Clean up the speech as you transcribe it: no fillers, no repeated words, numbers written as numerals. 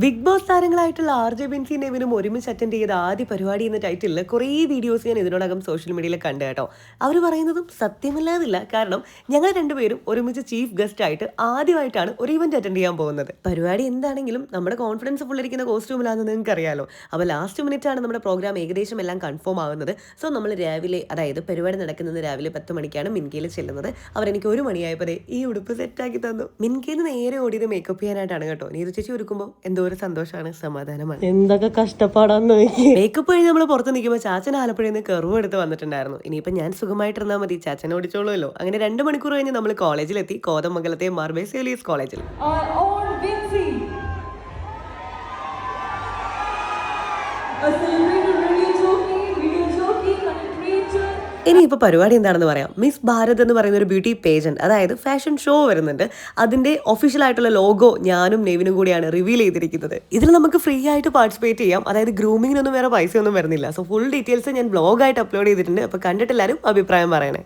Big boss താരങ്ങളായിട്ടുള്ള ആർ.ജെ Binsi നെവിനും ഒരുമിച്ച് attend ചെയ്ത ആദ്യ പരിപാടി എന്ന ടൈറ്റിലിൽ കുറേ വീഡിയോസ് ഞാൻ ഇതിനോടകം സോഷ്യൽ മീഡിയയിൽ കണ്ടു കേട്ടോ. അവർ പറയുന്നതും സത്യമല്ലാതില്ല. കാരണം ഞങ്ങൾ രണ്ടുപേരും ഒരുമിച്ച് ചീഫ് ഗസ്റ്റ് ആയിട്ട് ആദ്യമായിട്ടാണ് ഒരു ഇവന്റ് അറ്റൻഡ് ചെയ്യാൻ പോകുന്നത്. പരിപാടി എന്താണെങ്കിലും നമ്മുടെ കോൺഫിഡൻസ് ഫുള്ളിരിക്കുന്ന കോസ്റ്റ്യൂമിലാണെന്ന് നിങ്ങൾക്ക് അറിയാലോ. അപ്പോൾ ലാസ്റ്റ് മിനിറ്റ് ആണ് നമ്മുടെ പ്രോഗ്രാം ഏകദേശം എല്ലാം കൺഫേം ആകുന്നത്. സോ നമ്മൾ രാവിലെ, അതായത് പരിപാടി നടക്കുന്നത് രാവിലെ 10 മണിക്കാണ് മിൻകയിൽ ചെല്ലുന്നത്. അവരെനിക്ക് 1 മണിയായപ്പോൾ ഈ ഉടുപ്പ് സെറ്റാക്കി തന്നു. മിൻകയിൽ നേരെ ഓടിയത് മേക്കപ്പ് ചെയ്യാനായിട്ടാണ് കേട്ടോ. നീതു ചേച്ചി ഒരുക്കുമ്പോൾ എന്തോ ഒരു സന്തോഷമാണ്, സമാധാനമാണ്. എന്തൊക്കെ കഷ്ടപ്പാടാന്ന് മേക്കപ്പ് കഴിഞ്ഞ് നമ്മൾ പുറത്ത് നിൽക്കുമ്പോൾ ചാച്ചൻ ആലപ്പുഴയിൽ നിന്ന് കർവ് എടുത്ത് വന്നിട്ടുണ്ടായിരുന്നു. ഇനിയിപ്പോൾ ഞാൻ സുഖമായിട്ടിരുന്നാൽ മതി, ചാച്ചനെ ഓടിച്ചോളൂല്ലോ. അങ്ങനെ 2 മണിക്കൂർ കഴിഞ്ഞ് നമ്മൾ കോളേജിലെത്തി. കോതമംഗലത്തെ മാർബേസിയോലിയസ് കോളേജിൽ. ഇനിയിപ്പോൾ പരിപാടി എന്താണെന്ന് പറയാം. മിസ് ഭാരത് എന്ന് പറയുന്ന ഒരു ബ്യൂട്ടി പേജന്റ്, അതായത് ഫാഷൻ ഷോ വരുന്നുണ്ട്. അതിന്റെ ഒഫീഷ്യൽ ആയിട്ടുള്ള ലോഗോ ഞാനും നെവിനും കൂടിയാണ് റിവീൽ ചെയ്തിരിക്കുന്നത്. ഇതിൽ നമുക്ക് ഫ്രീ ആയിട്ട് പാർട്ടിസിപ്പേറ്റ് ചെയ്യാം. അതായത് ഗ്രൂമിങ്ങിനൊന്നും വേറെ പൈസ ഒന്നും വരുന്നില്ല. സോ ഫുൾ ഡീറ്റെയിൽസ് ഞാൻ ബ്ലോഗായിട്ട് അപ്ലോഡ് ചെയ്തിട്ടുണ്ട്. അപ്പോൾ കണ്ടിട്ടെല്ലാവരും അഭിപ്രായം പറയണേ.